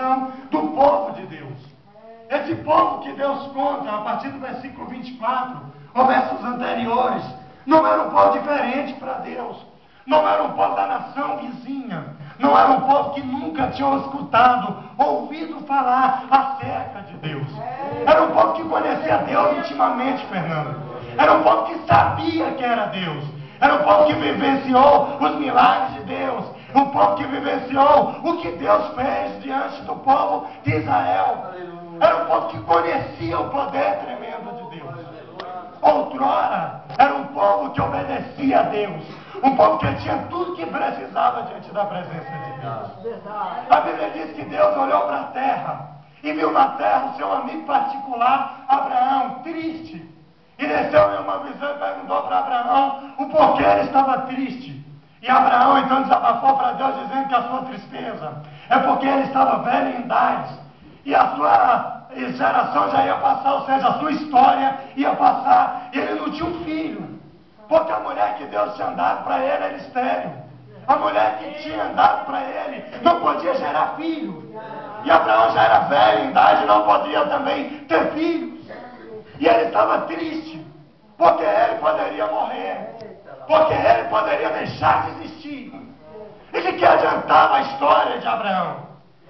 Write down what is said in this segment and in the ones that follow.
geração do povo de Deus. Esse povo que Deus conta, a partir do versículo 24, ou versos anteriores, não era um povo diferente para Deus. Não era um povo da nação vizinha. Não era um povo que nunca tinha escutado, ouvido falar acerca de Deus. Era um povo que conhecia Deus intimamente, Fernando. Era um povo que sabia que era Deus. Era um povo que vivenciou os milagres de Deus. Um povo que vivenciou o que Deus fez diante do povo de Israel. Era um povo que conhecia o poder tremendo de Deus. Outrora, era um povo que obedecia a Deus. Um povo que tinha tudo que precisava diante da presença de Deus. A Bíblia diz que Deus olhou para a terra e viu na terra o seu amigo particular, Abraão, triste. E desceu em uma visão e perguntou para Abraão o porquê ele estava triste. E Abraão então desabafou para Deus dizendo que a sua tristeza é porque ele estava velho em idade. E a sua geração já ia passar, ou seja, a sua história ia passar. E ele não tinha um filho. Porque a mulher que Deus tinha dado para ele era estéril. A mulher que tinha dado para ele não podia gerar filho. E Abraão já era velho em idade e não podia também ter filhos. E ele estava triste, porque ele poderia morrer. Porque ele poderia deixar de existir. E de que adiantava a história de Abraão?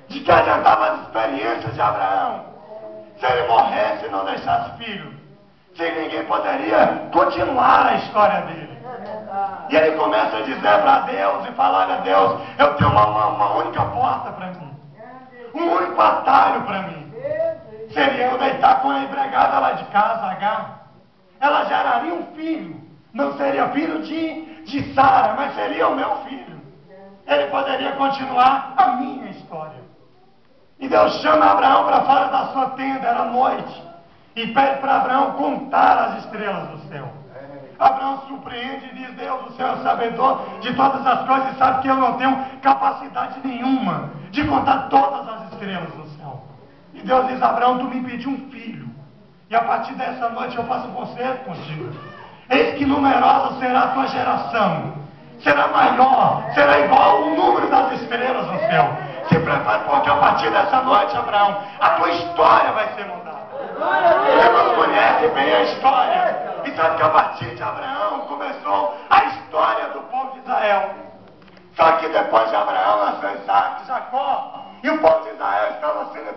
De que adiantava as experiências de Abraão? Se ele morresse e não deixasse filho, se ninguém poderia continuar a história dele. E ele começa a dizer para Deus e falar: olha Deus, eu tenho uma única porta para mim, um único atalho para mim. Seria eu deitar com a empregada lá de casa, Agar. Ela geraria um filho. Não seria filho de Sara, mas seria o meu filho. Ele poderia continuar a minha história. E Deus chama Abraão para fora da sua tenda, era noite, e pede para Abraão contar as estrelas do céu. Abraão surpreende e diz: Deus, o Senhor é sabedor de todas as coisas e sabe que eu não tenho capacidade nenhuma de contar todas as estrelas do céu. E Deus diz: Abraão, tu me pediu um filho, e a partir dessa noite eu faço um concerto contigo. Eis que numerosa será a tua geração, será maior, será igual ao número das estrelas no céu. Se prepare, porque a partir dessa noite, Abraão, a tua história vai ser mudada. Deus conhece bem a história. E sabe que a partir de Abraão começou a história do povo de Israel. Só que depois de Abraão nasceu Isaac, Jacó, e o povo de Israel estava sendo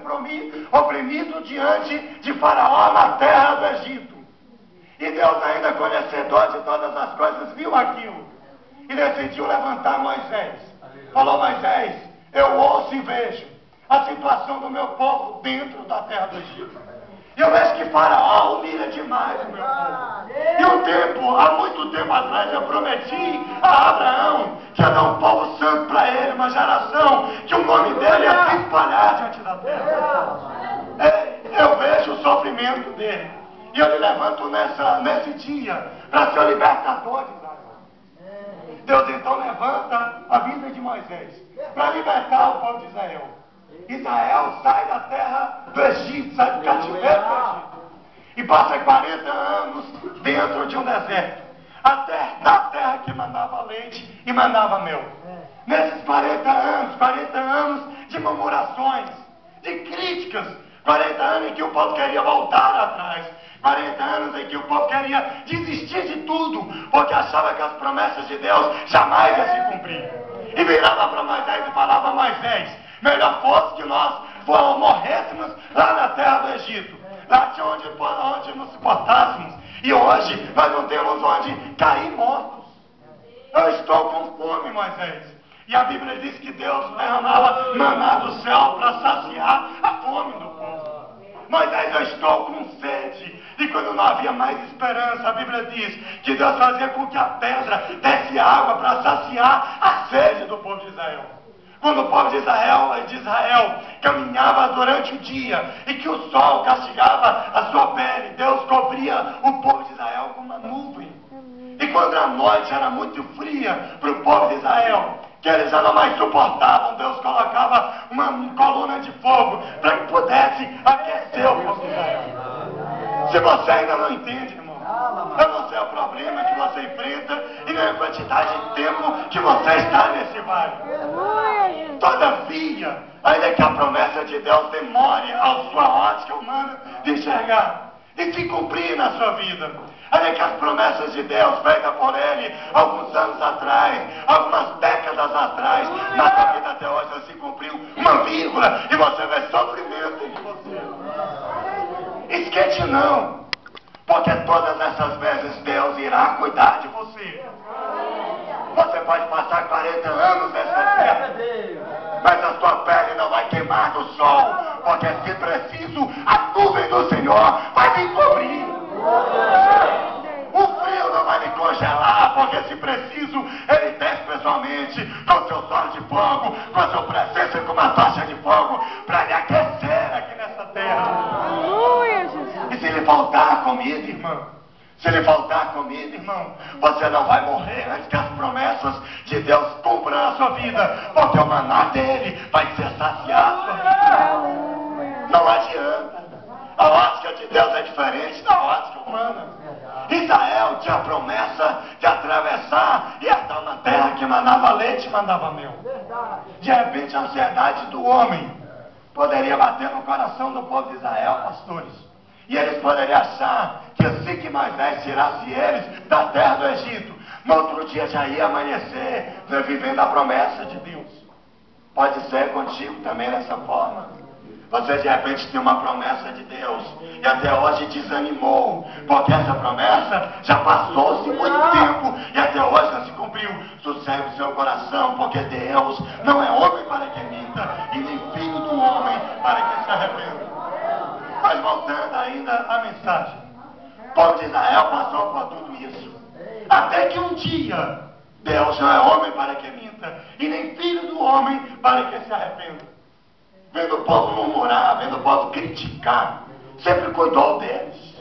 oprimido diante de Faraó na terra do Egito. E Deus, ainda conhecedor de todas as coisas, viu aquilo e decidiu levantar Moisés. Falou: Moisés, eu ouço e vejo a situação do meu povo dentro da terra do Egito. E eu vejo que Faraó humilha demais o meu povo. Há muito tempo atrás, eu prometi a Abraão que ia dar um povo santo para ele, uma geração que o nome dele ia se espalhar diante da terra. Eu vejo o sofrimento dele. E eu lhe levanto nesse dia para ser o libertador de Israel. Deus então levanta a vida de Moisés para libertar o povo de Israel. Israel sai da terra do Egito, sai do cativeiro do Egito. E passa 40 anos dentro de um deserto. Da terra que mandava leite e mandava mel. Nesses 40 anos de murmurações, de críticas, 40 anos em que o povo queria voltar atrás. 40 anos em que o povo queria desistir de tudo, porque achava que as promessas de Deus jamais iam se cumprir. E virava para Moisés e falava: Moisés, melhor fosse que nós morrêssemos lá na terra do Egito. Lá tinha onde nos suportássemos. E hoje nós não temos onde cair mortos. Eu estou com fome, Moisés. E a Bíblia diz que Deus derramava maná do céu para saciar a fome do povo. Moisés, eu estou com sede. E quando não havia mais esperança, a Bíblia diz que Deus fazia com que a pedra desse água para saciar a sede do povo de Israel. Quando o povo de Israel caminhava durante o dia e que o sol castigava a sua pele, Deus cobria o povo de Israel com uma nuvem. E quando a noite era muito fria para o povo de Israel, que eles já não mais suportavam, Deus colocava uma coluna de fogo para que pudesse aquecer o povo de Israel. Se você ainda não entende, irmão, eu não sei o problema que você enfrenta e nem a quantidade de tempo que você está nesse vale. Todavia, ainda que a promessa de Deus demore a sua ótica humana de enxergar e se cumprir na sua vida. Olha que as promessas de Deus feitas por Ele alguns anos atrás, algumas décadas atrás, na sua vida até hoje não se cumpriu uma vírgula e você vê sofrimento em você. Esquente não, porque todas essas vezes Deus irá cuidar de você. Você pode passar 40 anos nessa terra, mas a sua pele não vai queimar no sol, porque se preciso, a nuvem do Senhor vai me cobrir. O frio não vai me congelar, porque se preciso, Ele desce pessoalmente com seu sol de fogo, com a sua presença e com uma tocha de fogo, para lhe aquecer aqui nessa terra. E se lhe faltar comida, irmão, se lhe faltar comida, irmão, você não vai morrer antes que as promessas de Deus cumpram na sua vida, porque o maná dele vai ser saciado a sua vida. Não adianta. A ótica de Deus é diferente da ótica humana. Israel tinha a promessa de atravessar e herdar uma terra que mandava leite e mandava mel. De repente a ansiedade do homem poderia bater no coração do povo de Israel, pastores. E eles poderiam achar que assim que Moisés tirasse eles da terra do Egito, no outro dia já ia amanhecer, vivendo a promessa de Deus. Pode ser contigo também dessa forma. Você de repente tem uma promessa de Deus e até hoje desanimou, porque essa promessa já passou-se muito tempo e até hoje não se cumpriu. Sossegue o seu coração, porque Deus não é homem para que minta e nem filho do homem para que se arrependa. Mas voltando ainda à mensagem, o povo de Israel passou por tudo isso, até que um dia Deus não é homem para que minta e nem filho do homem para que se arrependa. Vendo o povo murmurar, vendo o povo criticar, sempre cuidou deles,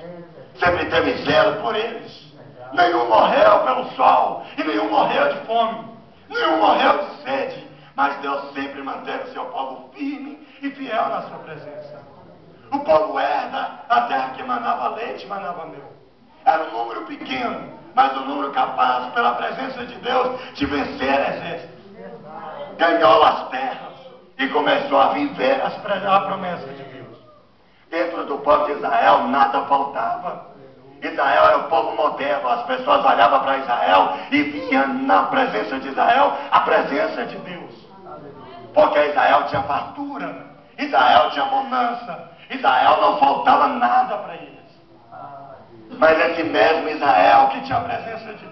sempre teve zelo por eles. Nenhum morreu pelo sol e nenhum morreu de fome, nenhum morreu de sede, mas Deus sempre manteve seu povo firme e fiel na sua presença. O povo herda a terra que mandava leite, mandava mel. Era um número pequeno, mas um número capaz, pela presença de Deus, de vencer exércitos. Ganhou as terras e começou a viver a promessa de Deus. Dentro do povo de Israel nada faltava. Israel era o povo modelo, as pessoas olhavam para Israel e viam na presença de Israel a presença de Deus. Porque Israel tinha fartura, Israel tinha bonança, Israel não faltava nada para eles. Mas esse mesmo Israel que tinha a presença de